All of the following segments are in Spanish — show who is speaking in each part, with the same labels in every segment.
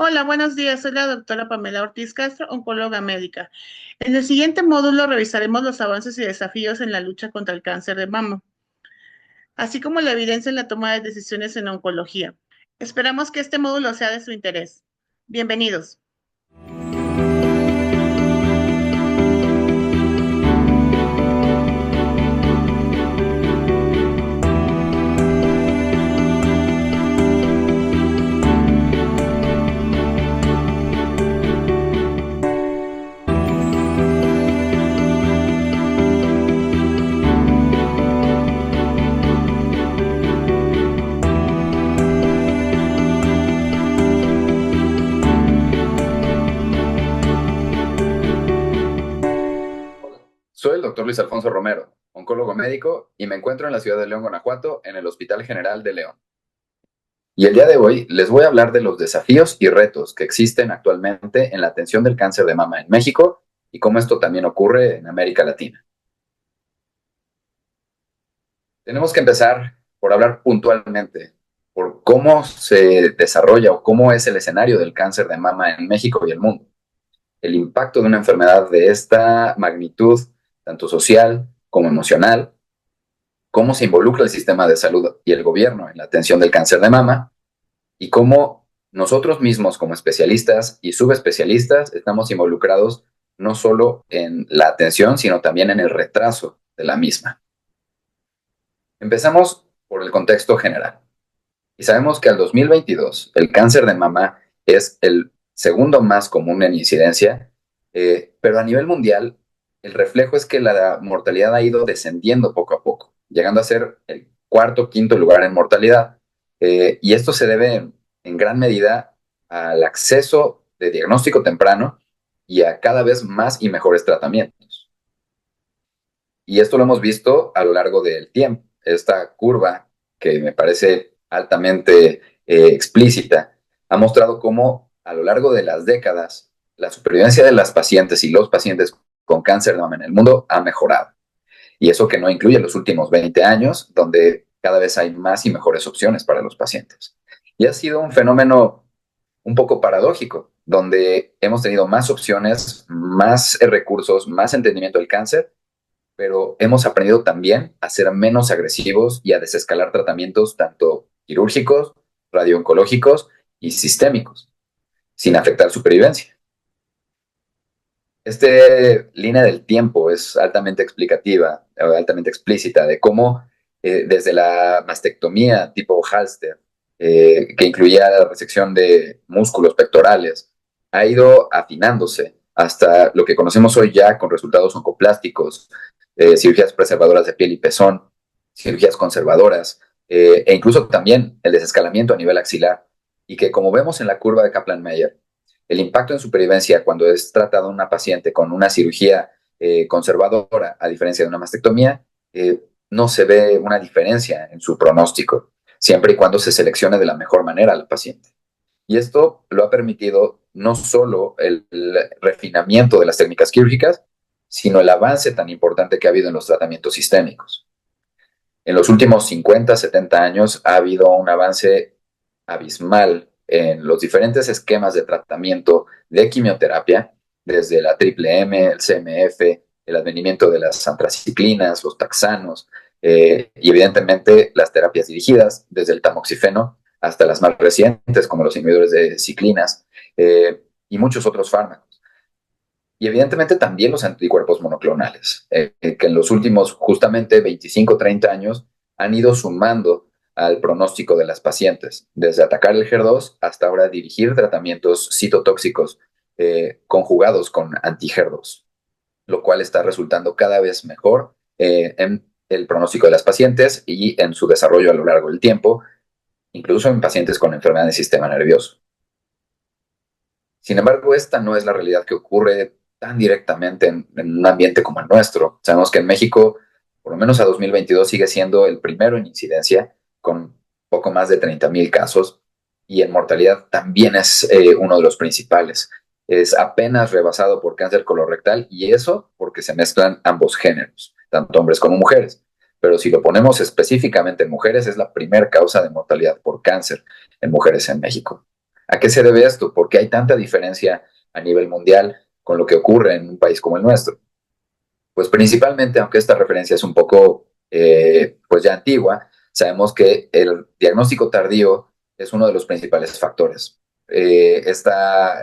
Speaker 1: Hola, buenos días. Soy la doctora Pamela Ortiz Castro, oncóloga médica. En el siguiente módulo revisaremos los avances y desafíos en la lucha contra el cáncer de mama, así como la evidencia en la toma de decisiones en oncología. Esperamos que este módulo sea de su interés. Bienvenidos.
Speaker 2: Soy el doctor Luis Alfonso Romero, oncólogo médico, y me encuentro en la ciudad de León, Guanajuato, en el Hospital General de León. Y el día de hoy les voy a hablar de los desafíos y retos que existen actualmente en la atención del cáncer de mama en México y cómo esto también ocurre en América Latina. Tenemos que empezar por hablar puntualmente por cómo se desarrolla o cómo es el escenario del cáncer de mama en México y el mundo. El impacto de una enfermedad de esta magnitud, tanto social como emocional, cómo se involucra el sistema de salud y el gobierno en la atención del cáncer de mama y cómo nosotros mismos como especialistas y subespecialistas estamos involucrados no solo en la atención, sino también en el retraso de la misma. Empezamos por el contexto general. Y sabemos que al 2022 el cáncer de mama es el segundo más común en incidencia, pero a nivel mundial el reflejo es que la mortalidad ha ido descendiendo poco a poco, llegando a ser el cuarto, quinto lugar en mortalidad. Y esto se debe en gran medida al acceso de diagnóstico temprano y a cada vez más y mejores tratamientos. Y esto lo hemos visto a lo largo del tiempo. Esta curva, que me parece altamente explícita, ha mostrado cómo a lo largo de las décadas la supervivencia de las pacientes y los pacientes con cáncer de mama en el mundo ha mejorado. Y eso que no incluye los últimos 20 años, donde cada vez hay más y mejores opciones para los pacientes. Y ha sido un fenómeno un poco paradójico, donde hemos tenido más opciones, más recursos, más entendimiento del cáncer, pero hemos aprendido también a ser menos agresivos y a desescalar tratamientos tanto quirúrgicos, radiooncológicos y sistémicos, sin afectar supervivencia. Esta línea del tiempo es altamente explicativa, altamente explícita de cómo desde la mastectomía tipo Halster, que incluía la resección de músculos pectorales, ha ido afinándose hasta lo que conocemos hoy ya con resultados oncoplásticos, cirugías preservadoras de piel y pezón, cirugías conservadoras, e incluso también el desescalamiento a nivel axilar, y que como vemos en la curva de Kaplan-Meier, el impacto en supervivencia cuando es tratada una paciente con una cirugía conservadora, a diferencia de una mastectomía, no se ve una diferencia en su pronóstico, siempre y cuando se seleccione de la mejor manera a la paciente. Y esto lo ha permitido no solo el refinamiento de las técnicas quirúrgicas, sino el avance tan importante que ha habido en los tratamientos sistémicos. En los últimos 50, 70 años ha habido un avance abismal en los diferentes esquemas de tratamiento de quimioterapia, desde la triple M, el CMF, el advenimiento de las antraciclinas, los taxanos, y evidentemente las terapias dirigidas, desde el tamoxifeno hasta las más recientes, como los inhibidores de ciclinas, y muchos otros fármacos. Y evidentemente también los anticuerpos monoclonales, que en los últimos justamente 25, 30 años han ido sumando al pronóstico de las pacientes, desde atacar el HER2 hasta ahora dirigir tratamientos citotóxicos conjugados con anti-HER2, lo cual está resultando cada vez mejor en el pronóstico de las pacientes y en su desarrollo a lo largo del tiempo, incluso en pacientes con enfermedad del sistema nervioso. Sin embargo, esta no es la realidad que ocurre tan directamente en un ambiente como el nuestro. Sabemos que en México, por lo menos a 2022, sigue siendo el primero en incidencia, con poco más de 30,000 casos, y en mortalidad también es uno de los principales. Es apenas rebasado por cáncer colorectal, y eso porque se mezclan ambos géneros, tanto hombres como mujeres. Pero si lo ponemos específicamente en mujeres, es la primera causa de mortalidad por cáncer en mujeres en México. ¿A qué se debe esto? ¿Por qué hay tanta diferencia a nivel mundial con lo que ocurre en un país como el nuestro? Pues principalmente, aunque esta referencia es un poco pues ya antigua, sabemos que el diagnóstico tardío es uno de los principales factores. Esta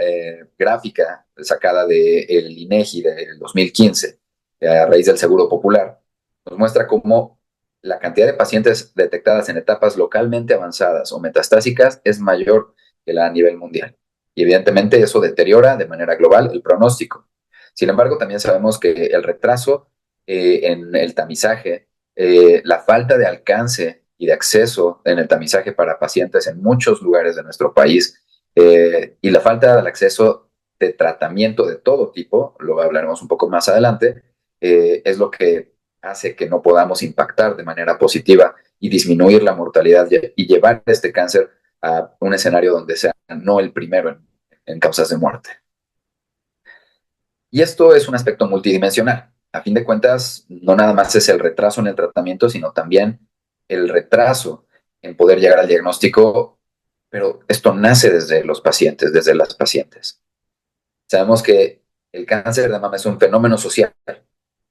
Speaker 2: gráfica sacada del INEGI del 2015, a raíz del Seguro Popular, nos muestra cómo la cantidad de pacientes detectadas en etapas localmente avanzadas o metastásicas es mayor que la a nivel mundial. Y evidentemente eso deteriora de manera global el pronóstico. Sin embargo, también sabemos que el retraso en el tamizaje, la falta de alcance y de acceso en el tamizaje para pacientes en muchos lugares de nuestro país y la falta del acceso de tratamiento de todo tipo, lo hablaremos un poco más adelante, es lo que hace que no podamos impactar de manera positiva y disminuir la mortalidad y llevar este cáncer a un escenario donde sea no el primero en causas de muerte. Y esto es un aspecto multidimensional. A fin de cuentas, no nada más es el retraso en el tratamiento, sino también el retraso en poder llegar al diagnóstico, pero esto nace desde los pacientes, desde las pacientes. Sabemos que el cáncer de mama es un fenómeno social.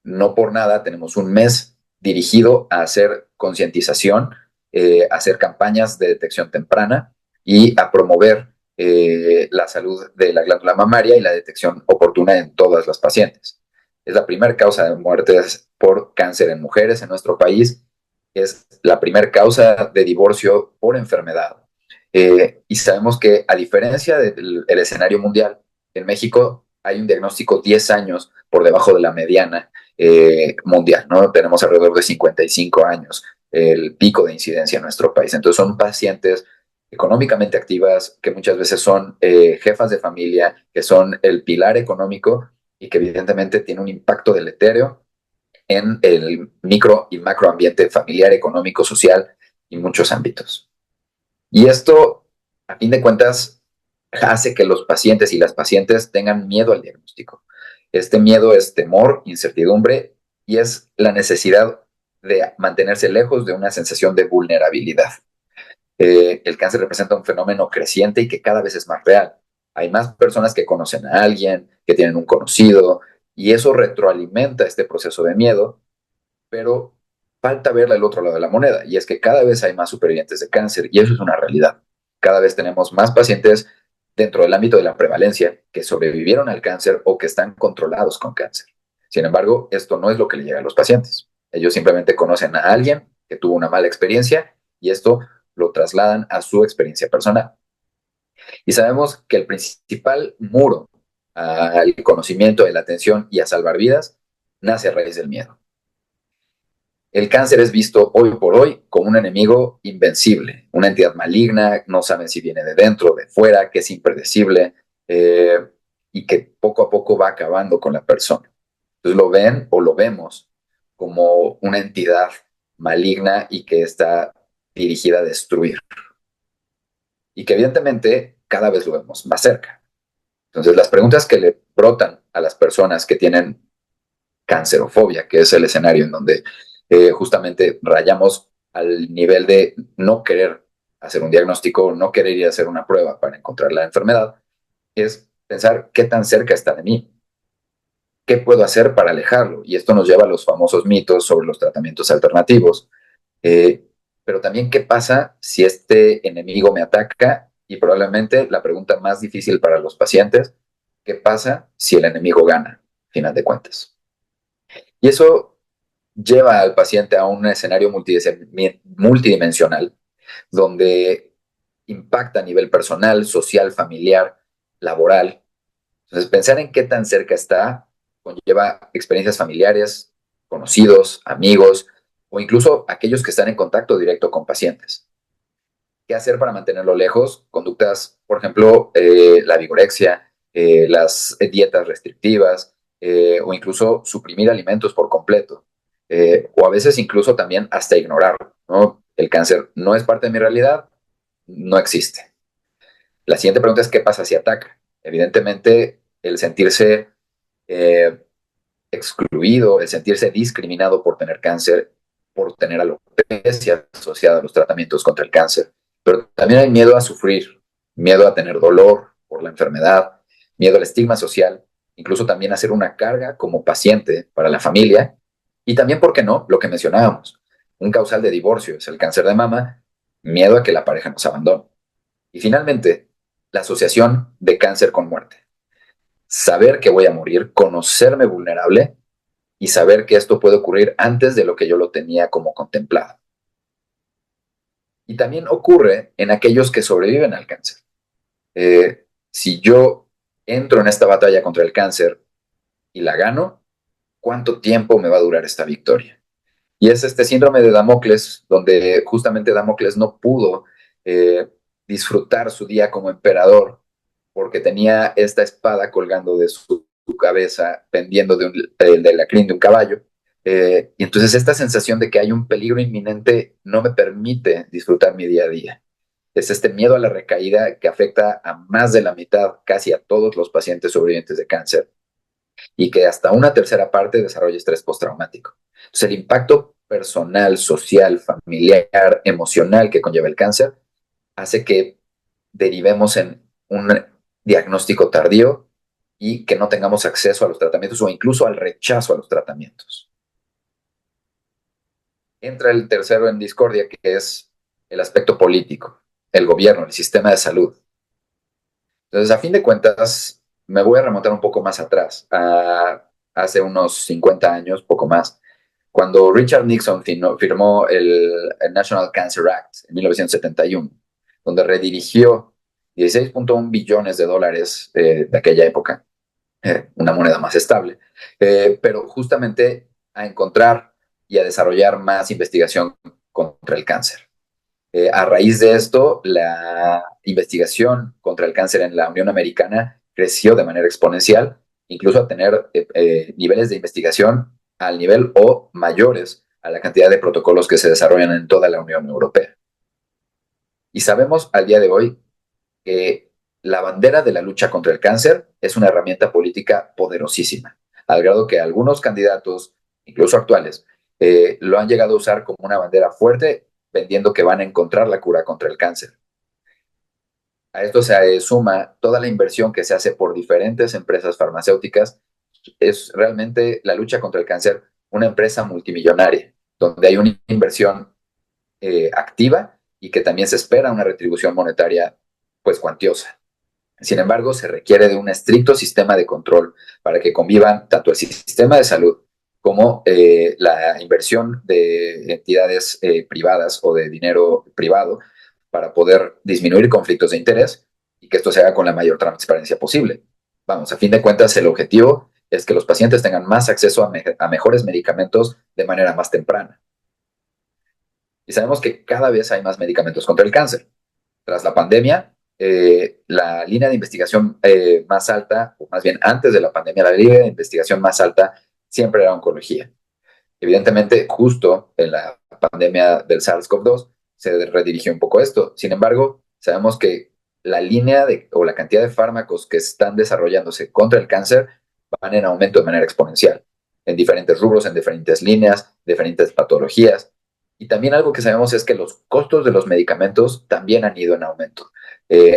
Speaker 2: No por nada tenemos un mes dirigido a hacer concientización, a hacer campañas de detección temprana y a promover la salud de la glándula mamaria y la detección oportuna en todas las pacientes. Es la primera causa de muertes por cáncer en mujeres en nuestro país. Es la primera causa de divorcio por enfermedad. Y sabemos que a diferencia del escenario mundial, en México hay un diagnóstico 10 años por debajo de la mediana mundial, ¿no? Tenemos alrededor de 55 años el pico de incidencia en nuestro país. Entonces son pacientes económicamente activas, que muchas veces son jefas de familia, que son el pilar económico y que evidentemente tiene un impacto deletéreo en el micro y macroambiente familiar, económico, social y muchos ámbitos. Y esto, a fin de cuentas, hace que los pacientes y las pacientes tengan miedo al diagnóstico. Este miedo es temor, incertidumbre y es la necesidad de mantenerse lejos de una sensación de vulnerabilidad. El cáncer representa un fenómeno creciente y que cada vez es más real. Hay más personas que conocen a alguien, que tienen un conocido, y eso retroalimenta este proceso de miedo, pero falta ver el otro lado de la moneda, y es que cada vez hay más supervivientes de cáncer, y eso es una realidad. Cada vez tenemos más pacientes dentro del ámbito de la prevalencia que sobrevivieron al cáncer o que están controlados con cáncer. Sin embargo, esto no es lo que le llega a los pacientes. Ellos simplemente conocen a alguien que tuvo una mala experiencia y esto lo trasladan a su experiencia personal. Y sabemos que el principal muro al conocimiento, a la atención y a salvar vidas nace a raíz del miedo. El cáncer es visto hoy por hoy como un enemigo invencible, una entidad maligna, no saben si viene de dentro o de fuera, que es impredecible y que poco a poco va acabando con la persona. Entonces lo ven o lo vemos como una entidad maligna y que está dirigida a destruir. Y que evidentemente cada vez lo vemos más cerca. Entonces las preguntas que le brotan a las personas que tienen cancerofobia, que es el escenario en donde justamente rayamos al nivel de no querer hacer un diagnóstico, no querer ir a hacer una prueba para encontrar la enfermedad, es pensar qué tan cerca está de mí, qué puedo hacer para alejarlo. Y esto nos lleva a los famosos mitos sobre los tratamientos alternativos. Eh, pero también qué pasa si este enemigo me ataca y probablemente la pregunta más difícil para los pacientes, ¿qué pasa si el enemigo gana, a final de cuentas? Y eso lleva al paciente a un escenario multidimensional donde impacta a nivel personal, social, familiar, laboral. Entonces, pensar en qué tan cerca está conlleva experiencias familiares, conocidos, amigos o incluso aquellos que están en contacto directo con pacientes. ¿Qué hacer para mantenerlo lejos? Conductas, por ejemplo, la vigorexia, las dietas restrictivas o incluso suprimir alimentos por completo. O a veces incluso también hasta ignorarlo, ¿no? El cáncer no es parte de mi realidad, no existe. La siguiente pregunta es, ¿qué pasa si ataca? Evidentemente, el sentirse eh, excluido, el sentirse discriminado por tener cáncer, por tener alopecia asociada a los tratamientos contra el cáncer, pero también hay miedo a sufrir, miedo a tener dolor por la enfermedad, miedo al estigma social, incluso también a ser una carga como paciente para la familia y también, ¿por qué no?, lo que mencionábamos, un causal de divorcio es el cáncer de mama, miedo a que la pareja nos abandone. Y finalmente, la asociación de cáncer con muerte. Saber que voy a morir, conocerme vulnerable y saber que esto puede ocurrir antes de lo que yo lo tenía como contemplado. Y también ocurre en aquellos que sobreviven al cáncer. Si yo entro en esta batalla contra el cáncer y la gano, ¿cuánto tiempo me va a durar esta victoria? Y es este síndrome de Damocles, donde justamente Damocles no pudo eh, disfrutar su día como emperador porque tenía esta espada colgando de su cabeza, pendiendo de la crin de un caballo. Y entonces esta sensación de que hay un peligro inminente no me permite disfrutar mi día a día. Es este miedo a la recaída que afecta a más de la mitad, casi a todos los pacientes sobrevivientes de cáncer, y que hasta una tercera parte desarrolla estrés postraumático. Entonces, el impacto personal, social, familiar, emocional que conlleva el cáncer hace que derivemos en un diagnóstico tardío y que no tengamos acceso a los tratamientos o incluso al rechazo a los tratamientos. Entra el tercero en discordia, que es el aspecto político, el gobierno, el sistema de salud. Entonces, a fin de cuentas, me voy a remontar un poco más atrás, a hace unos 50 años, poco más, cuando Richard Nixon firmó el National Cancer Act en 1971, donde redirigió 16.1 billones de dólares de aquella época, una moneda más estable, pero justamente a encontrar y a desarrollar más investigación contra el cáncer. A raíz de esto, la investigación contra el cáncer en la Unión Americana creció de manera exponencial, incluso a tener niveles de investigación al nivel o mayores a la cantidad de protocolos que se desarrollan en toda la Unión Europea. Y sabemos al día de hoy que la bandera de la lucha contra el cáncer es una herramienta política poderosísima, al grado que algunos candidatos, incluso actuales, lo han llegado a usar como una bandera fuerte, vendiendo que van a encontrar la cura contra el cáncer. A esto se suma toda la inversión que se hace por diferentes empresas farmacéuticas. Es realmente la lucha contra el cáncer una empresa multimillonaria, donde hay una inversión activa y que también se espera una retribución monetaria pues cuantiosa. Sin embargo, se requiere de un estricto sistema de control para que convivan tanto el sistema de salud como la inversión de entidades privadas o de dinero privado para poder disminuir conflictos de interés y que esto se haga con la mayor transparencia posible. Vamos, a fin de cuentas, el objetivo es que los pacientes tengan más acceso a mejores medicamentos de manera más temprana. Y sabemos que cada vez hay más medicamentos contra el cáncer. Tras la pandemia, la línea de investigación más alta, o más bien antes de la pandemia, la línea de investigación más alta siempre era oncología. Evidentemente, justo en la pandemia del SARS-CoV-2 se redirigió un poco esto. Sin embargo, sabemos que la línea o la cantidad de fármacos que están desarrollándose contra el cáncer van en aumento de manera exponencial, en diferentes rubros, en diferentes líneas, diferentes patologías. Y también algo que sabemos es que los costos de los medicamentos también han ido en aumento.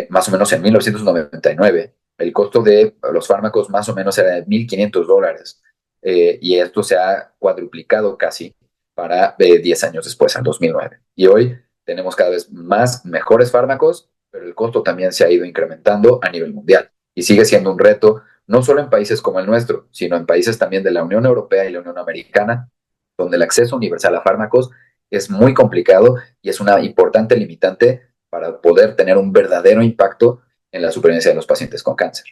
Speaker 2: Más o menos en 1999, el costo de los fármacos más o menos era de $1,500. Y esto se ha cuadruplicado casi para 10 años después, en 2009. Y hoy tenemos cada vez más mejores fármacos, pero el costo también se ha ido incrementando a nivel mundial. Y sigue siendo un reto, no solo en países como el nuestro, sino en países también de la Unión Europea y la Unión Americana, donde el acceso universal a fármacos es muy complicado y es una importante limitante para poder tener un verdadero impacto en la supervivencia de los pacientes con cáncer.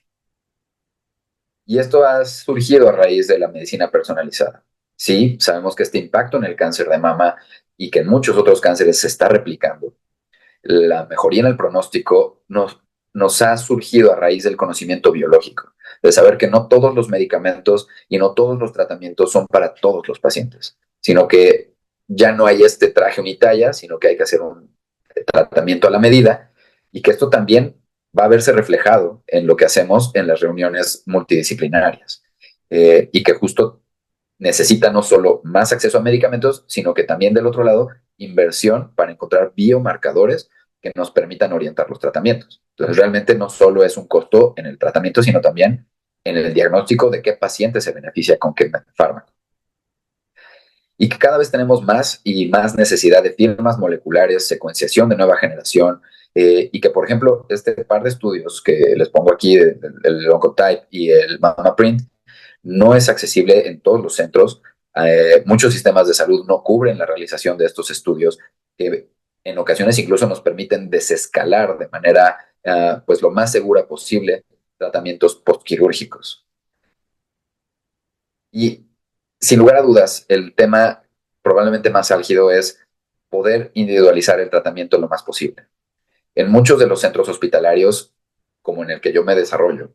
Speaker 2: Y esto ha surgido a raíz de la medicina personalizada. Sí, sabemos que este impacto en el cáncer de mama y que en muchos otros cánceres se está replicando. La mejoría en el pronóstico nos ha surgido a raíz del conocimiento biológico, de saber que no todos los medicamentos y no todos los tratamientos son para todos los pacientes, sino que ya no hay este traje unitalla, sino que hay que hacer un tratamiento a la medida y que esto también va a verse reflejado en lo que hacemos en las reuniones multidisciplinarias y que justo necesita no solo más acceso a medicamentos, sino que también del otro lado inversión para encontrar biomarcadores que nos permitan orientar los tratamientos. Entonces, realmente no solo es un costo en el tratamiento, sino también en el diagnóstico de qué paciente se beneficia con qué fármaco. Y que cada vez tenemos más y más necesidad de firmas moleculares, secuenciación de nueva generación, y que, por ejemplo, este par de estudios que les pongo aquí, el Oncotype y el MammaPrint, no es accesible en todos los centros. Muchos sistemas de salud no cubren la realización de estos estudios, que en ocasiones incluso nos permiten desescalar de manera pues lo más segura posible tratamientos postquirúrgicos. Y sin lugar a dudas, el tema probablemente más álgido es poder individualizar el tratamiento lo más posible. En muchos de los centros hospitalarios, como en el que yo me desarrollo,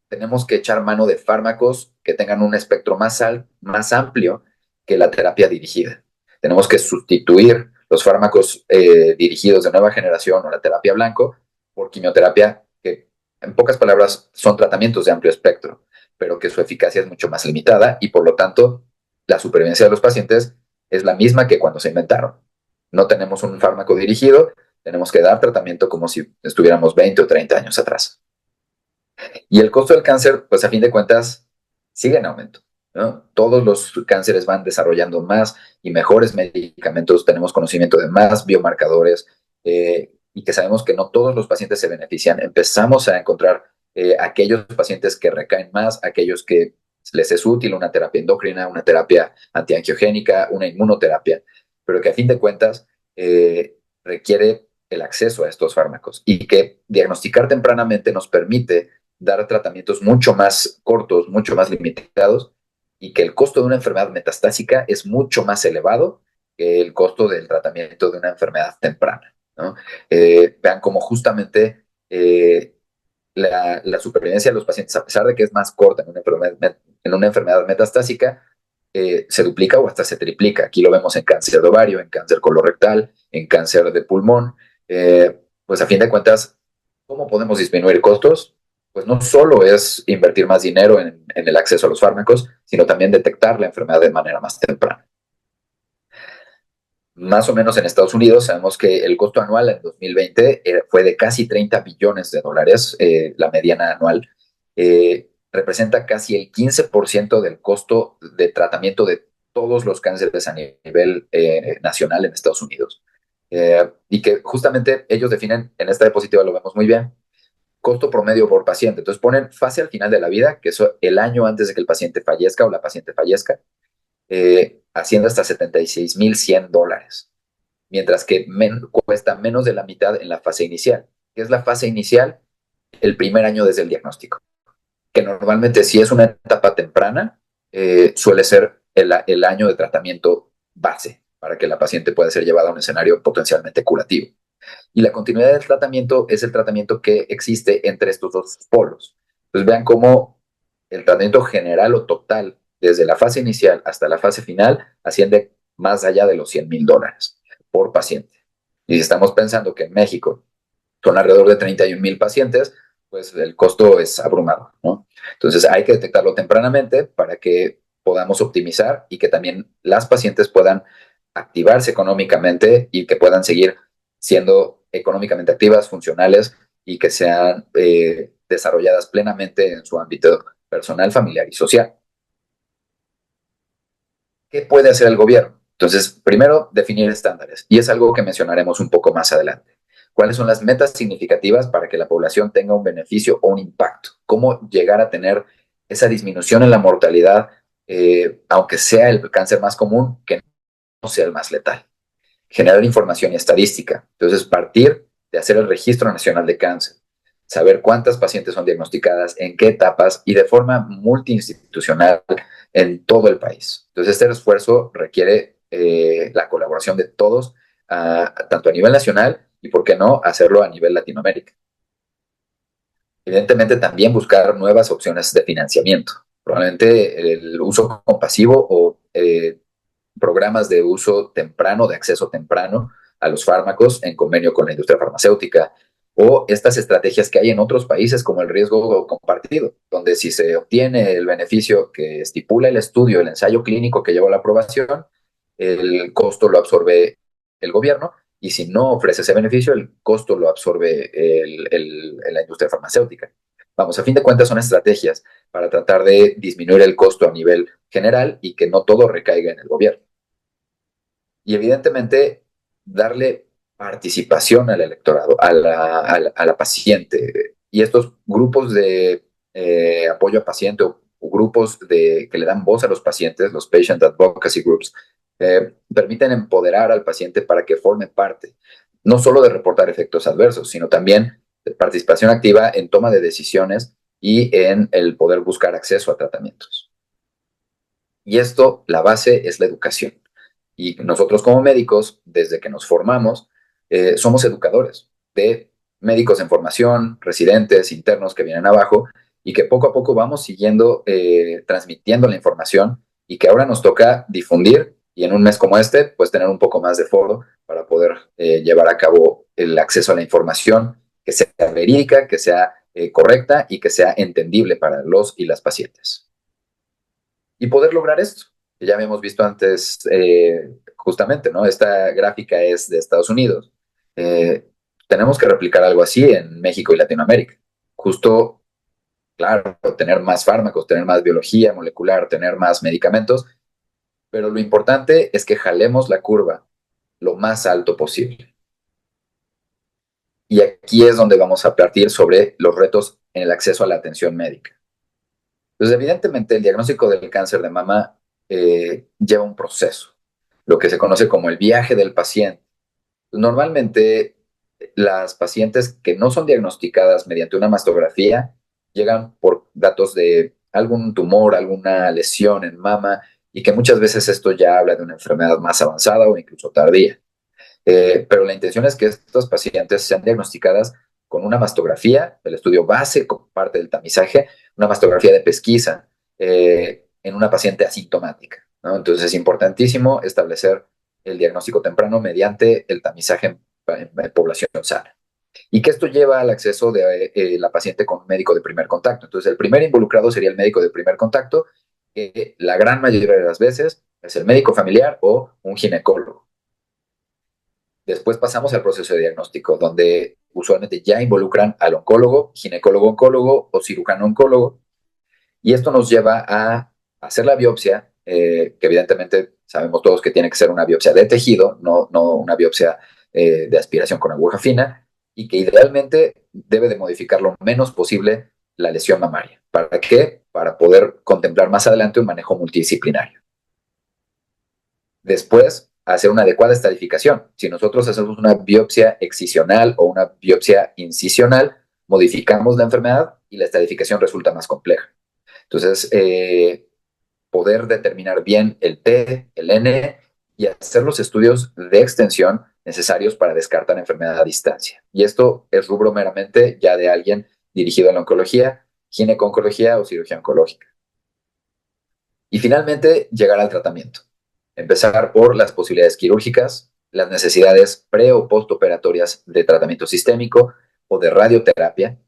Speaker 2: tenemos que echar mano de fármacos que tengan un espectro más amplio que la terapia dirigida. Tenemos que sustituir los fármacos dirigidos de nueva generación o la terapia blanco por quimioterapia, que en pocas palabras son tratamientos de amplio espectro, pero que su eficacia es mucho más limitada y por lo tanto la supervivencia de los pacientes es la misma que cuando se inventaron. No tenemos un fármaco dirigido, tenemos que dar tratamiento como si estuviéramos 20 o 30 años atrás. Y el costo del cáncer, pues a fin de cuentas, sigue en aumento, ¿no? Todos los cánceres van desarrollando más y mejores medicamentos, tenemos conocimiento de más biomarcadores, y que sabemos que no todos los pacientes se benefician. Empezamos a encontrar aquellos pacientes que recaen más, aquellos que les es útil una terapia endocrina, una terapia antiangiogénica, una inmunoterapia, pero que a fin de cuentas requiere el acceso a estos fármacos y que diagnosticar tempranamente nos permite dar tratamientos mucho más cortos, mucho más limitados, y que el costo de una enfermedad metastásica es mucho más elevado que el costo del tratamiento de una enfermedad temprana, ¿no? Vean cómo justamente la supervivencia de los pacientes, a pesar de que es más corta en una enfermedad metastásica, se duplica o hasta se triplica. Aquí lo vemos en cáncer de ovario, en cáncer colorectal, en cáncer de pulmón. Pues a fin de cuentas, ¿cómo podemos disminuir costos? Pues no solo es invertir más dinero en el acceso a los fármacos, sino también detectar la enfermedad de manera más temprana. Más o menos en Estados Unidos sabemos que el costo anual en 2020 fue de casi 30 billones de dólares, la mediana anual. Representa casi el 15% del costo de tratamiento de todos los cánceres a nivel nacional en Estados Unidos. Y que justamente ellos definen, en esta diapositiva lo vemos muy bien, costo promedio por paciente. Entonces ponen fase al final de la vida, que es el año antes de que el paciente fallezca o la paciente fallezca, haciendo hasta $76,100, mientras que cuesta menos de la mitad en la fase inicial. ¿Qué es la fase inicial? El primer año desde el diagnóstico, que normalmente si es una etapa temprana, suele ser el año de tratamiento base para que la paciente pueda ser llevada a un escenario potencialmente curativo. Y la continuidad del tratamiento es el tratamiento que existe entre estos dos polos. Entonces vean cómo el tratamiento general o total, desde la fase inicial hasta la fase final, asciende más allá de los $100,000 por paciente. Y si estamos pensando que en México son alrededor de 31,000 pacientes, pues el costo es abrumador, ¿no? Entonces hay que detectarlo tempranamente para que podamos optimizar y que también las pacientes puedan activarse económicamente y que puedan seguir siendo económicamente activas, funcionales y que sean desarrolladas plenamente en su ámbito personal, familiar y social. ¿Qué puede hacer el gobierno? Entonces, primero, definir estándares, y es algo que mencionaremos un poco más adelante. ¿Cuáles son las metas significativas para que la población tenga un beneficio o un impacto? ¿Cómo llegar a tener esa disminución en la mortalidad, aunque sea el cáncer más común, que no sea el más letal? Generar información y estadística. Entonces, partir de hacer el Registro Nacional de Cáncer, saber cuántas pacientes son diagnosticadas, en qué etapas y de forma multiinstitucional en todo el país. Entonces, este esfuerzo requiere la colaboración de todos, tanto a nivel nacional y, por qué no, hacerlo a nivel Latinoamérica. Evidentemente, también buscar nuevas opciones de financiamiento. Probablemente el uso compasivo o programas de uso temprano, de acceso temprano a los fármacos en convenio con la industria farmacéutica, o estas estrategias que hay en otros países como el riesgo compartido, donde si se obtiene el beneficio que estipula el estudio, el ensayo clínico que llevó a la aprobación, el costo lo absorbe el gobierno y si no ofrece ese beneficio, el costo lo absorbe la industria farmacéutica. Vamos, a fin de cuentas son estrategias para tratar de disminuir el costo a nivel general y que no todo recaiga en el gobierno. Y evidentemente darle participación al electorado, a la paciente. Y estos grupos de apoyo a paciente o grupos que le dan voz a los pacientes, los Patient Advocacy Groups, permiten empoderar al paciente para que forme parte, no solo de reportar efectos adversos, sino también de participación activa en toma de decisiones y en el poder buscar acceso a tratamientos. Y esto, la base es la educación. Y nosotros como médicos, desde que nos formamos, somos educadores de médicos en formación, residentes, internos que vienen abajo y que poco a poco vamos siguiendo, transmitiendo la información y que ahora nos toca difundir y en un mes como este, pues tener un poco más de foro para poder llevar a cabo el acceso a la información que sea verídica, que sea correcta y que sea entendible para los y las pacientes y poder lograr esto. Que ya habíamos visto antes, justamente, ¿no? Esta gráfica es de Estados Unidos. Tenemos que replicar algo así en México y Latinoamérica. Justo, claro, tener más fármacos, tener más biología molecular, tener más medicamentos, pero lo importante es que jalemos la curva lo más alto posible. Y aquí es donde vamos a partir sobre los retos en el acceso a la atención médica. Entonces, evidentemente, el diagnóstico del cáncer de mama lleva un proceso, lo que se conoce como el viaje del paciente. Normalmente, las pacientes que no son diagnosticadas mediante una mastografía llegan por datos de algún tumor, alguna lesión en mama, y que muchas veces esto ya habla de una enfermedad más avanzada o incluso tardía. Pero la intención es que estas pacientes sean diagnosticadas con una mastografía, el estudio base como parte del tamizaje, una mastografía de pesquisa en una paciente asintomática, ¿no? Entonces es importantísimo establecer el diagnóstico temprano mediante el tamizaje en población sana. Y que esto lleva al acceso de la paciente con un médico de primer contacto. Entonces el primer involucrado sería el médico de primer contacto, que la gran mayoría de las veces es el médico familiar o un ginecólogo. Después pasamos al proceso de diagnóstico, donde usualmente ya involucran al oncólogo, ginecólogo-oncólogo o cirujano-oncólogo, y esto nos lleva a hacer la biopsia, que evidentemente sabemos todos que tiene que ser una biopsia de tejido, no una biopsia de aspiración con aguja fina, y que idealmente debe de modificar lo menos posible la lesión mamaria. ¿Para qué? Para poder contemplar más adelante un manejo multidisciplinario. Después, hacer una adecuada estadificación. Si nosotros hacemos una biopsia excisional o una biopsia incisional, modificamos la enfermedad y la estadificación resulta más compleja. Entonces, poder determinar bien el T, el N y hacer los estudios de extensión necesarios para descartar enfermedad a distancia. Y esto es rubro meramente ya de alguien dirigido a la oncología, gineco-oncología o cirugía oncológica. Y finalmente, llegar al tratamiento. Empezar por las posibilidades quirúrgicas, las necesidades pre o postoperatorias de tratamiento sistémico o de radioterapia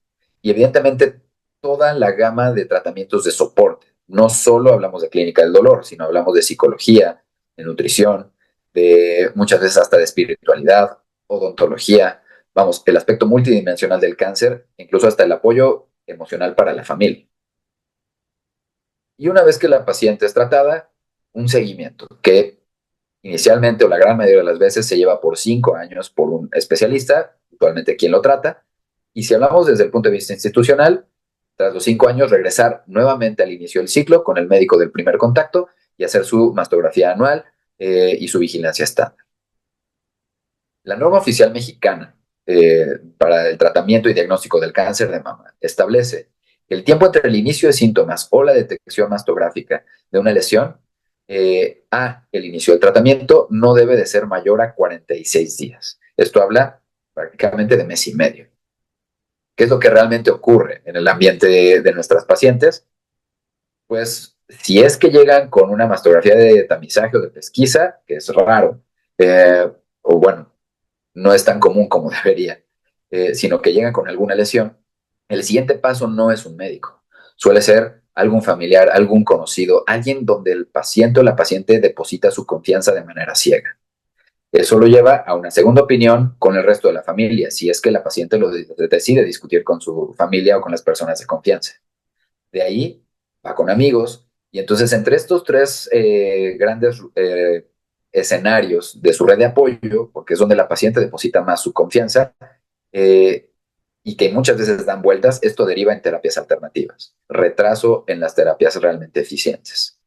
Speaker 2: y evidentemente toda la gama de tratamientos de soporte. No solo hablamos de clínica del dolor, sino hablamos de psicología, de nutrición, de muchas veces hasta de espiritualidad, odontología, vamos, el aspecto multidimensional del cáncer, incluso hasta el apoyo emocional para la familia. Y una vez que la paciente es tratada, un seguimiento que inicialmente o la gran mayoría de las veces se lleva por 5 años por un especialista, actualmente quien lo trata. Y si hablamos desde el punto de vista institucional, tras los 5 años regresar nuevamente al inicio del ciclo con el médico del primer contacto y hacer su mastografía anual y su vigilancia estándar. La norma oficial mexicana para el tratamiento y diagnóstico del cáncer de mama establece que el tiempo entre el inicio de síntomas o la detección mastográfica de una lesión a el inicio del tratamiento no debe de ser mayor a 46 días. Esto habla prácticamente de mes y medio. ¿Qué es lo que realmente ocurre en el ambiente de nuestras pacientes? Pues si es que llegan con una mastografía de tamizaje o de pesquisa, que es raro, o bueno, no es tan común como debería, sino que llegan con alguna lesión, el siguiente paso no es un médico. Suele ser algún familiar, algún conocido, alguien donde el paciente o la paciente deposita su confianza de manera ciega. Eso lo lleva a una segunda opinión con el resto de la familia, si es que la paciente lo decide discutir con su familia o con las personas de confianza. De ahí va con amigos, y entonces entre estos tres grandes escenarios de su red de apoyo, porque es donde la paciente deposita más su confianza, eh, y que muchas veces dan vueltas, esto deriva en terapias alternativas, retraso en las terapias realmente eficientes.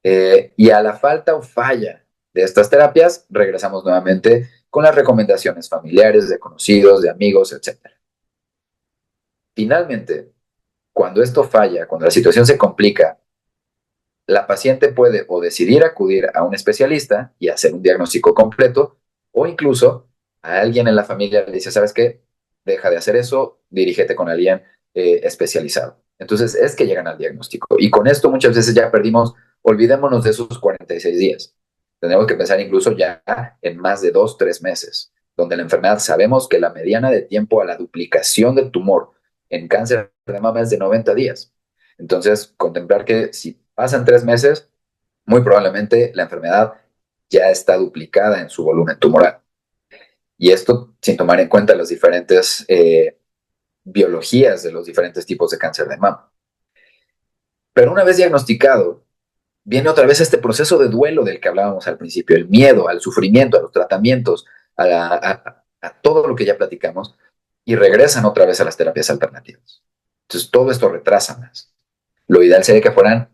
Speaker 2: Y a la falta o falla de estas terapias, regresamos nuevamente con las recomendaciones familiares, de conocidos, de amigos, etcétera. Finalmente, cuando esto falla, cuando la situación se complica, la paciente puede o decidir acudir a un especialista y hacer un diagnóstico completo, o incluso a alguien en la familia le dice, ¿sabes qué? Deja de hacer eso, dirígete con alguien especializado. Entonces es que llegan al diagnóstico. Y con esto muchas veces ya perdimos, olvidémonos de esos 46 días. Tenemos que pensar incluso ya en más de 2, 3 meses, donde la enfermedad sabemos que la mediana de tiempo a la duplicación del tumor en cáncer de mama es de 90 días. Entonces, contemplar que si pasan 3 meses, muy probablemente la enfermedad ya está duplicada en su volumen tumoral. Y esto sin tomar en cuenta las diferentes biologías de los diferentes tipos de cáncer de mama. Pero una vez diagnosticado, viene otra vez este proceso de duelo del que hablábamos al principio, el miedo al sufrimiento, a los tratamientos, a todo lo que ya platicamos, y regresan otra vez a las terapias alternativas. Entonces todo esto retrasa más. Lo ideal sería que fueran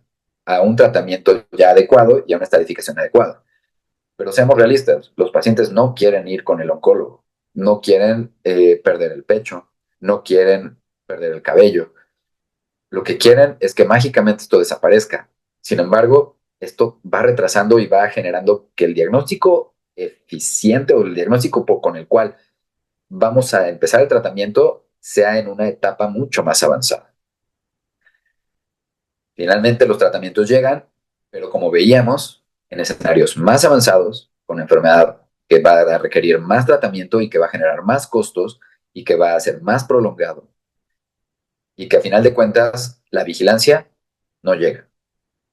Speaker 2: a un tratamiento ya adecuado y a una estadificación adecuada. Pero seamos realistas, los pacientes no quieren ir con el oncólogo, no quieren perder el pecho, no quieren perder el cabello. Lo que quieren es que mágicamente esto desaparezca. Sin embargo, esto va retrasando y va generando que el diagnóstico eficiente o el diagnóstico con el cual vamos a empezar el tratamiento sea en una etapa mucho más avanzada. Finalmente los tratamientos llegan, pero como veíamos, en escenarios más avanzados, con enfermedad que va a requerir más tratamiento y que va a generar más costos y que va a ser más prolongado. Y que a final de cuentas la vigilancia no llega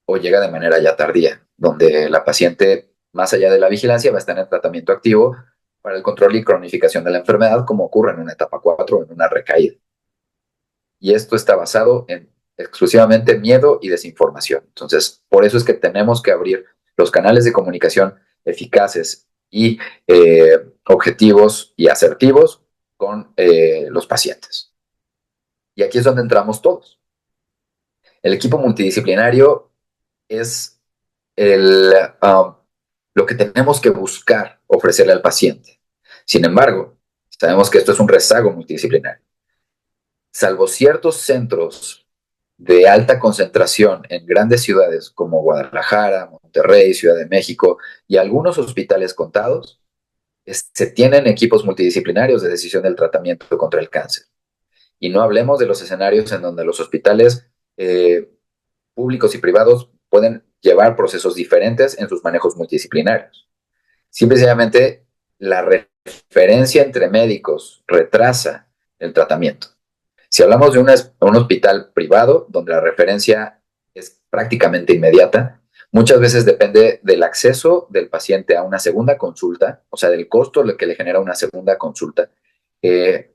Speaker 2: o llega de manera ya tardía, donde la paciente, más allá de la vigilancia, va a estar en tratamiento activo para el control y cronificación de la enfermedad, como ocurre en una etapa 4 o en una recaída. Y esto está basado en exclusivamente miedo y desinformación. Entonces, por eso es que tenemos que abrir los canales de comunicación eficaces y objetivos y asertivos con los pacientes. Y aquí es donde entramos todos. El equipo multidisciplinario es el, lo que tenemos que buscar ofrecerle al paciente. Sin embargo, sabemos que esto es un rezago multidisciplinario. Salvo ciertos centros de alta concentración en grandes ciudades como Guadalajara, Monterrey, Ciudad de México y algunos hospitales contados, se tienen equipos multidisciplinarios de decisión del tratamiento contra el cáncer. Y no hablemos de los escenarios en donde los hospitales públicos y privados pueden llevar procesos diferentes en sus manejos multidisciplinarios. Simplemente la referencia entre médicos retrasa el tratamiento. Si hablamos de un hospital privado, donde la referencia es prácticamente inmediata, muchas veces depende del acceso del paciente a una segunda consulta, o sea, del costo que le genera una segunda consulta,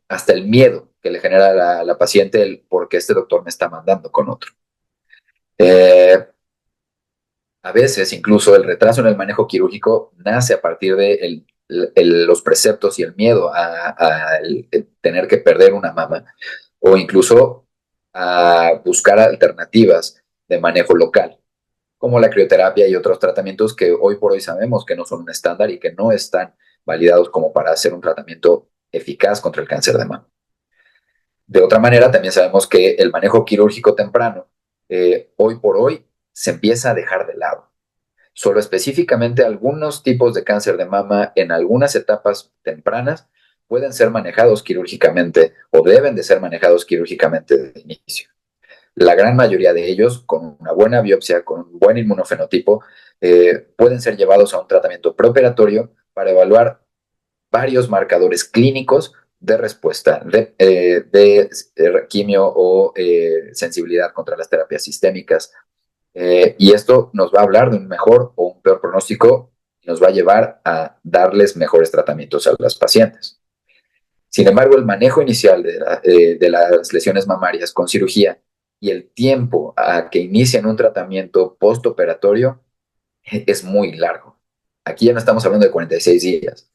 Speaker 2: hasta el miedo que le genera a la paciente el por qué este doctor me está mandando con otro. A veces incluso el retraso en el manejo quirúrgico nace a partir de los preceptos y el miedo a el tener que perder una mama, o incluso a buscar alternativas de manejo local, como la crioterapia y otros tratamientos que hoy por hoy sabemos que no son un estándar y que no están validados como para hacer un tratamiento eficaz contra el cáncer de mama. De otra manera, también sabemos que el manejo quirúrgico temprano, hoy por hoy, se empieza a dejar de lado. Solo específicamente algunos tipos de cáncer de mama en algunas etapas tempranas pueden ser manejados quirúrgicamente o deben de ser manejados quirúrgicamente de inicio. La gran mayoría de ellos, con una buena biopsia, con un buen inmunofenotipo, pueden ser llevados a un tratamiento preoperatorio para evaluar varios marcadores clínicos de respuesta de quimio o sensibilidad contra las terapias sistémicas. Y esto nos va a hablar de un mejor o un peor pronóstico y nos va a llevar a darles mejores tratamientos a las pacientes. Sin embargo, el manejo inicial de las lesiones mamarias con cirugía y el tiempo a que inician un tratamiento postoperatorio es muy largo. Aquí ya no estamos hablando de 46 días.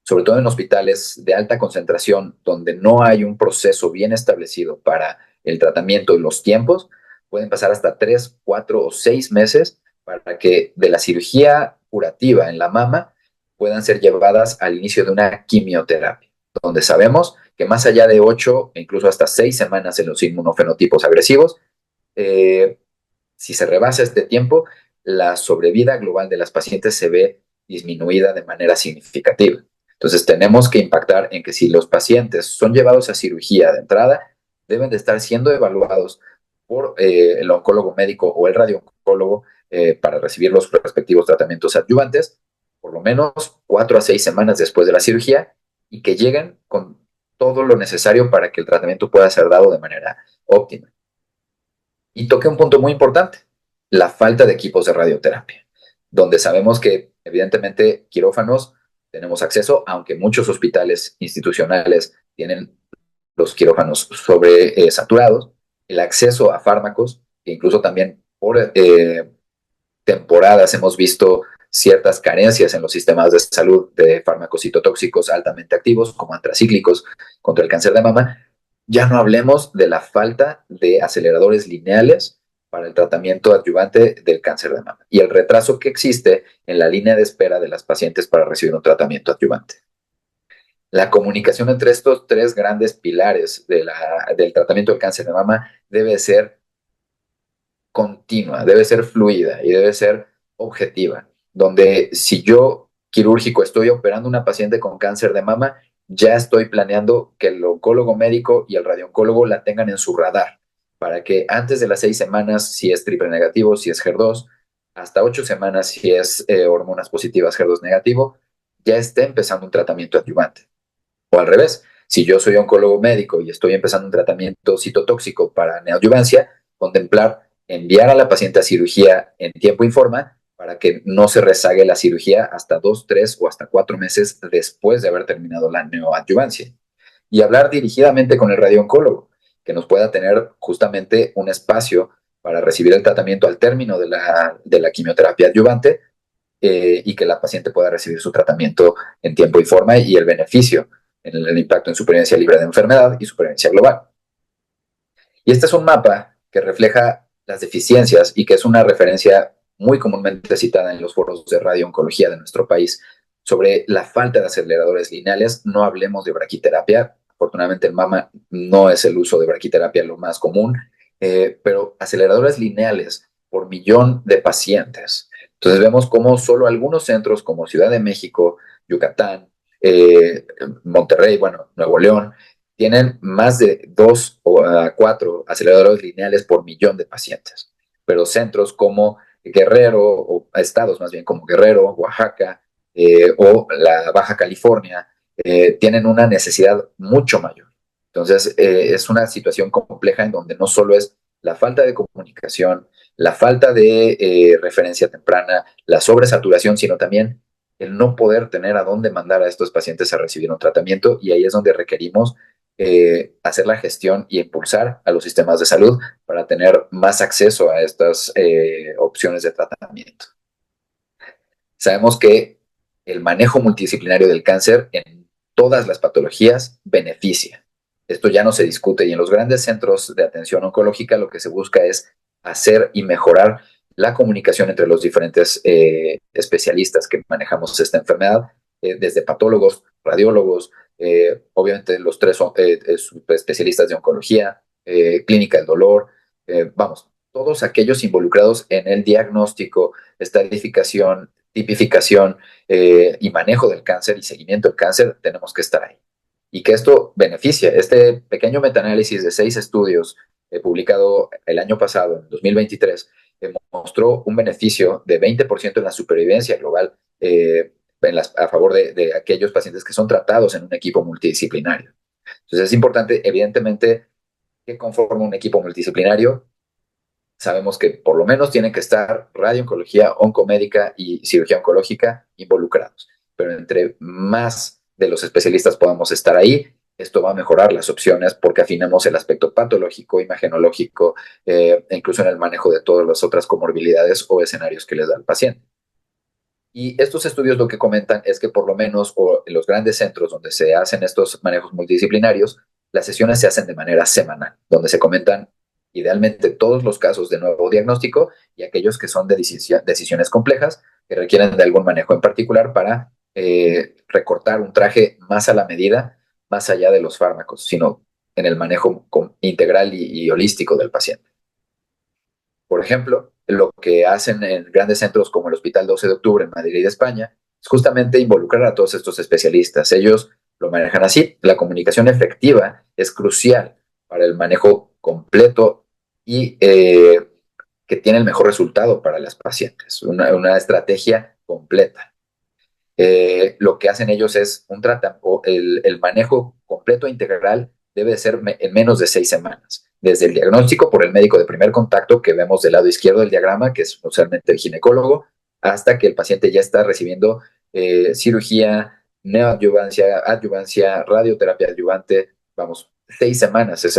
Speaker 2: Sobre todo en hospitales de alta concentración, donde no hay un proceso bien establecido para el tratamiento y los tiempos, pueden pasar hasta 3, 4 o 6 meses para que de la cirugía curativa en la mama puedan ser llevadas al inicio de una quimioterapia, donde sabemos que más allá de 8 e incluso hasta 6 semanas en los inmunofenotipos agresivos, eh, si se rebasa este tiempo, la sobrevida global de las pacientes se ve disminuida de manera significativa. Entonces tenemos que impactar en que si los pacientes son llevados a cirugía de entrada, deben de estar siendo evaluados por el oncólogo médico o el radiooncólogo para recibir los respectivos tratamientos adyuvantes, por lo menos 4 a 6 semanas después de la cirugía, y que lleguen con todo lo necesario para que el tratamiento pueda ser dado de manera óptima. Y toqué un punto muy importante, la falta de equipos de radioterapia, donde sabemos que evidentemente quirófanos tenemos acceso, aunque muchos hospitales institucionales tienen los quirófanos saturados, el acceso a fármacos, que incluso también por temporadas hemos visto ciertas carencias en los sistemas de salud de fármacos citotóxicos altamente activos, como antracíclicos contra el cáncer de mama. Ya no hablemos de la falta de aceleradores lineales para el tratamiento adyuvante del cáncer de mama y el retraso que existe en la línea de espera de las pacientes para recibir un tratamiento adyuvante. La comunicación entre estos tres grandes pilares del tratamiento del cáncer de mama debe ser continua, debe ser fluida y debe ser objetiva, donde si yo quirúrgico estoy operando una paciente con cáncer de mama, ya estoy planeando que el oncólogo médico y el radiooncólogo la tengan en su radar, para que antes de las 6 semanas, si es triple negativo, si es HER2, hasta 8 semanas, si es hormonas positivas HER2 negativo, ya esté empezando un tratamiento adyuvante. O al revés, si yo soy oncólogo médico y estoy empezando un tratamiento citotóxico para neoadyuvancia, contemplar enviar a la paciente a cirugía en tiempo y forma para que no se rezague la cirugía hasta 2, 3 o hasta 4 meses después de haber terminado la neoadyuvancia. Y hablar dirigidamente con el radiooncólogo, que nos pueda tener justamente un espacio para recibir el tratamiento al término de la quimioterapia adyuvante y que la paciente pueda recibir su tratamiento en tiempo y forma y el beneficio en el impacto en supervivencia libre de enfermedad y supervivencia global. Y este es un mapa que refleja las deficiencias y que es una referencia muy comúnmente citada en los foros de radiooncología de nuestro país sobre la falta de aceleradores lineales. No hablemos de braquiterapia. Afortunadamente en mama no es el uso de braquiterapia lo más común, pero aceleradores lineales por millón de pacientes. Entonces vemos cómo solo algunos centros como Ciudad de México, Yucatán, Monterrey, bueno, Nuevo León, tienen más de 2 o 4 aceleradores lineales por millón de pacientes. Pero centros como Guerrero, o estados más bien como Guerrero, Oaxaca o la Baja California, tienen una necesidad mucho mayor. Entonces, es una situación compleja en donde no solo es la falta de comunicación, la falta de referencia temprana, la sobresaturación, sino también el no poder tener a dónde mandar a estos pacientes a recibir un tratamiento, y ahí es donde requerimos hacer la gestión y impulsar a los sistemas de salud para tener más acceso a estas opciones de tratamiento. Sabemos que el manejo multidisciplinario del cáncer en todas las patologías beneficia. Esto ya no se discute, y en los grandes centros de atención oncológica lo que se busca es hacer y mejorar la comunicación entre los diferentes especialistas que manejamos esta enfermedad, desde patólogos, radiólogos, obviamente los tres especialistas de oncología, clínica del dolor, vamos, todos aquellos involucrados en el diagnóstico, estadificación, tipificación y manejo del cáncer y seguimiento del cáncer, tenemos que estar ahí. Y que esto beneficia. Este pequeño metaanálisis de 6 estudios publicado el año pasado, en 2023, mostró un beneficio de 20% en la supervivencia global a favor de aquellos pacientes que son tratados en un equipo multidisciplinario. Entonces es importante, evidentemente, que conforma un equipo multidisciplinario. sabemos que por lo menos tienen que estar radiooncología, oncomédica y cirugía oncológica involucrados. Pero entre más de los especialistas podamos estar ahí, esto va a mejorar las opciones porque afinamos el aspecto patológico, imagenológico, e incluso en el manejo de todas las otras comorbilidades o escenarios que les da al paciente. Y estos estudios lo que comentan es que por lo menos o en los grandes centros donde se hacen estos manejos multidisciplinarios, las sesiones se hacen de manera semanal, donde se comentan idealmente todos los casos de nuevo diagnóstico y aquellos que son de decisiones complejas que requieren de algún manejo en particular para recortar un traje más a la medida, más allá de los fármacos, sino en el manejo integral y holístico del paciente. Por ejemplo, lo que hacen en grandes centros como el Hospital 12 de Octubre en Madrid, España, es justamente involucrar a todos estos especialistas. Ellos lo manejan así. La comunicación efectiva es crucial para el manejo completo y que tiene el mejor resultado para las pacientes. Una estrategia completa. Lo que hacen ellos es el manejo completo e integral debe ser en menos de 6 semanas. Desde el diagnóstico por el médico de primer contacto que vemos del lado izquierdo del diagrama, que es usualmente el ginecólogo, hasta que el paciente ya está recibiendo cirugía, neoadyuvancia, adjuvancia, radioterapia adyuvante. Vamos, 6 semanas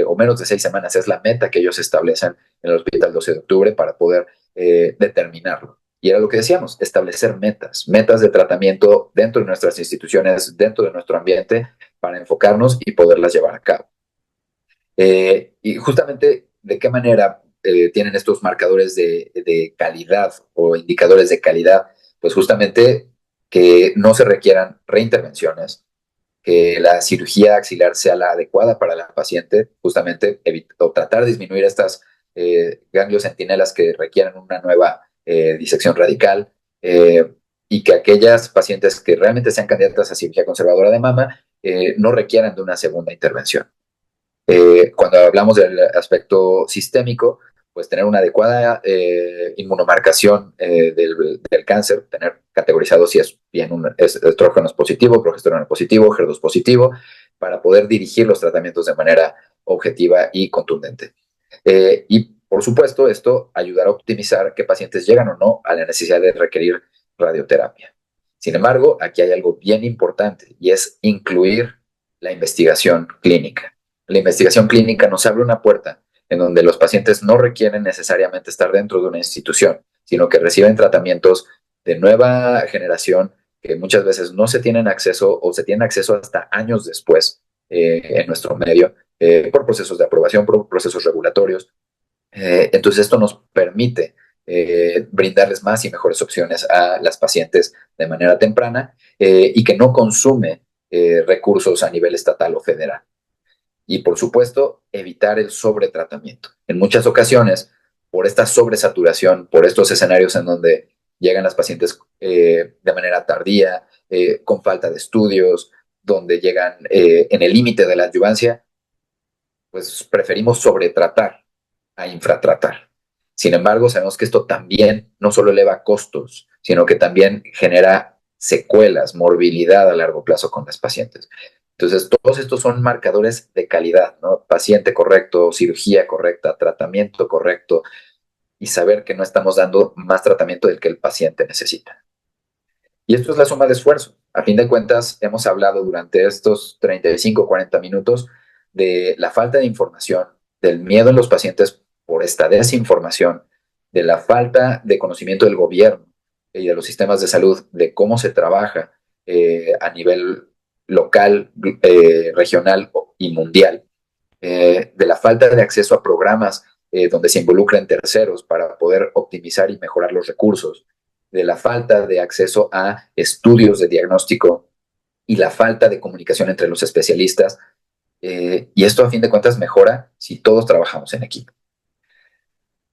Speaker 2: o menos de 6 semanas es la meta que ellos establecen en el Hospital 12 de Octubre para poder determinarlo. Y era lo que decíamos, establecer metas de tratamiento dentro de nuestras instituciones, dentro de nuestro ambiente, para enfocarnos y poderlas llevar a cabo. Y justamente, ¿de qué manera tienen estos marcadores de calidad o indicadores de calidad? Pues justamente que no se requieran reintervenciones, que la cirugía axilar sea la adecuada para la paciente, justamente o tratar de disminuir estas ganglios centinelas que requieren una nueva disección radical, y que aquellas pacientes que realmente sean candidatas a cirugía conservadora de mama no requieran de una segunda intervención. Cuando hablamos del aspecto sistémico, pues tener una adecuada inmunomarcación del cáncer, tener categorizado si es bien es estrógenos positivo, progesterona positivo, HER2 positivo, para poder dirigir los tratamientos de manera objetiva y contundente. Y por supuesto, esto ayudará a optimizar qué pacientes llegan o no a la necesidad de requerir radioterapia. Sin embargo, aquí hay algo bien importante y es incluir la investigación clínica. La investigación clínica nos abre una puerta en donde los pacientes no requieren necesariamente estar dentro de una institución, sino que reciben tratamientos de nueva generación que muchas veces no se tienen acceso o se tienen acceso hasta años después en nuestro medio, por procesos de aprobación, por procesos regulatorios. Entonces esto nos permite brindarles más y mejores opciones a las pacientes de manera temprana y que no consume recursos a nivel estatal o federal. Y por supuesto, evitar el sobretratamiento. En muchas ocasiones, por esta sobresaturación, por estos escenarios en donde llegan las pacientes de manera tardía, con falta de estudios, donde llegan en el límite de la adyuvancia, pues preferimos sobretratar a infratratar. Sin embargo, sabemos que esto también no solo eleva costos, sino que también genera secuelas, morbilidad a largo plazo con las pacientes. Entonces, todos estos son marcadores de calidad, ¿no? Paciente correcto, cirugía correcta, tratamiento correcto y saber que no estamos dando más tratamiento del que el paciente necesita. Y esto es la suma de esfuerzo. A fin de cuentas, hemos hablado durante estos 35, 40 minutos de la falta de información, del miedo en los pacientes por esta desinformación, de la falta de conocimiento del gobierno y de los sistemas de salud, de cómo se trabaja a nivel local, regional y mundial, de la falta de acceso a programas donde se involucren terceros para poder optimizar y mejorar los recursos, de la falta de acceso a estudios de diagnóstico y la falta de comunicación entre los especialistas. Y esto a fin de cuentas mejora si todos trabajamos en equipo.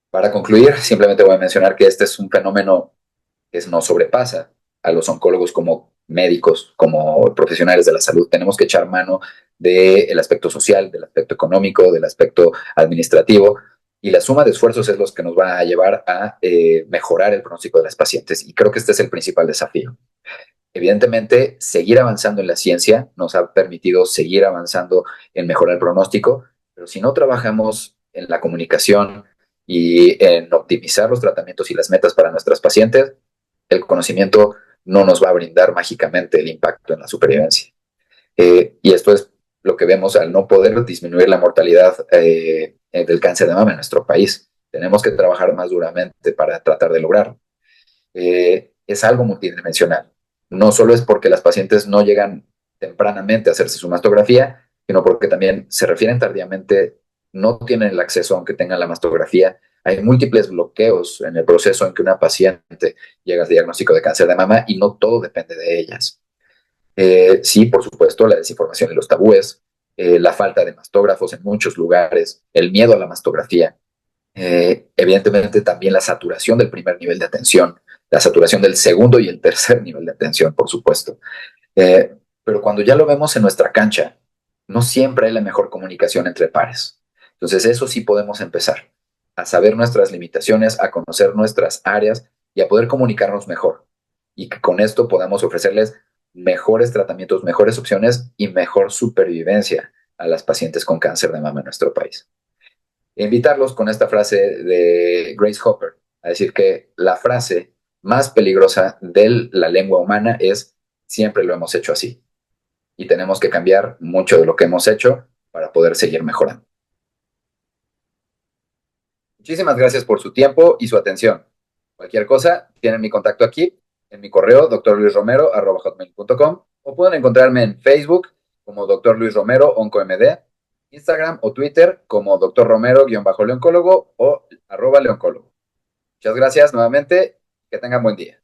Speaker 2: Para concluir, simplemente voy a mencionar que este es un fenómeno que nos sobrepasa a los oncólogos como médicos, como profesionales de la salud. Tenemos que echar mano del aspecto social, del aspecto económico, del aspecto administrativo, y la suma de esfuerzos es lo que nos va a llevar a mejorar el pronóstico de las pacientes. Y creo que este es el principal desafío. Evidentemente, seguir avanzando en la ciencia nos ha permitido seguir avanzando en mejorar el pronóstico, pero si no trabajamos en la comunicación y en optimizar los tratamientos y las metas para nuestras pacientes, el conocimiento no nos va a brindar mágicamente el impacto en la supervivencia. Y esto es lo que vemos al no poder disminuir la mortalidad del cáncer de mama en nuestro país. Tenemos que trabajar más duramente para tratar de lograrlo. Es algo multidimensional. No solo es porque las pacientes no llegan tempranamente a hacerse su mastografía, sino porque también se refieren tardíamente, no tienen el acceso aunque tengan la mastografía. Hay múltiples bloqueos en el proceso en que una paciente llega al diagnóstico de cáncer de mama y no todo depende de ellas. Sí, por supuesto, la desinformación y los tabúes, la falta de mastógrafos en muchos lugares, el miedo a la mastografía, evidentemente también la saturación del primer nivel de atención, la saturación del segundo y el tercer nivel de atención, por supuesto. Pero cuando ya lo vemos en nuestra cancha, no siempre hay la mejor comunicación entre pares. Entonces eso sí podemos empezar, a saber nuestras limitaciones, a conocer nuestras áreas y a poder comunicarnos mejor. Y que con esto podamos ofrecerles mejores tratamientos, mejores opciones y mejor supervivencia a las pacientes con cáncer de mama en nuestro país. Invitarlos con esta frase de Grace Hopper, a decir que la frase más peligrosa de la lengua humana es siempre lo hemos hecho así. Y tenemos que cambiar mucho de lo que hemos hecho para poder seguir mejorando. Muchísimas gracias por su tiempo y su atención. Cualquier cosa, tienen mi contacto aquí, en mi correo, drluisromero@hotmail.com, o pueden encontrarme en Facebook como Dr. Luis Romero, OncoMD, Instagram o Twitter como Dr. Romero-leoncólogo o @leoncólogo. Muchas gracias nuevamente, que tengan buen día.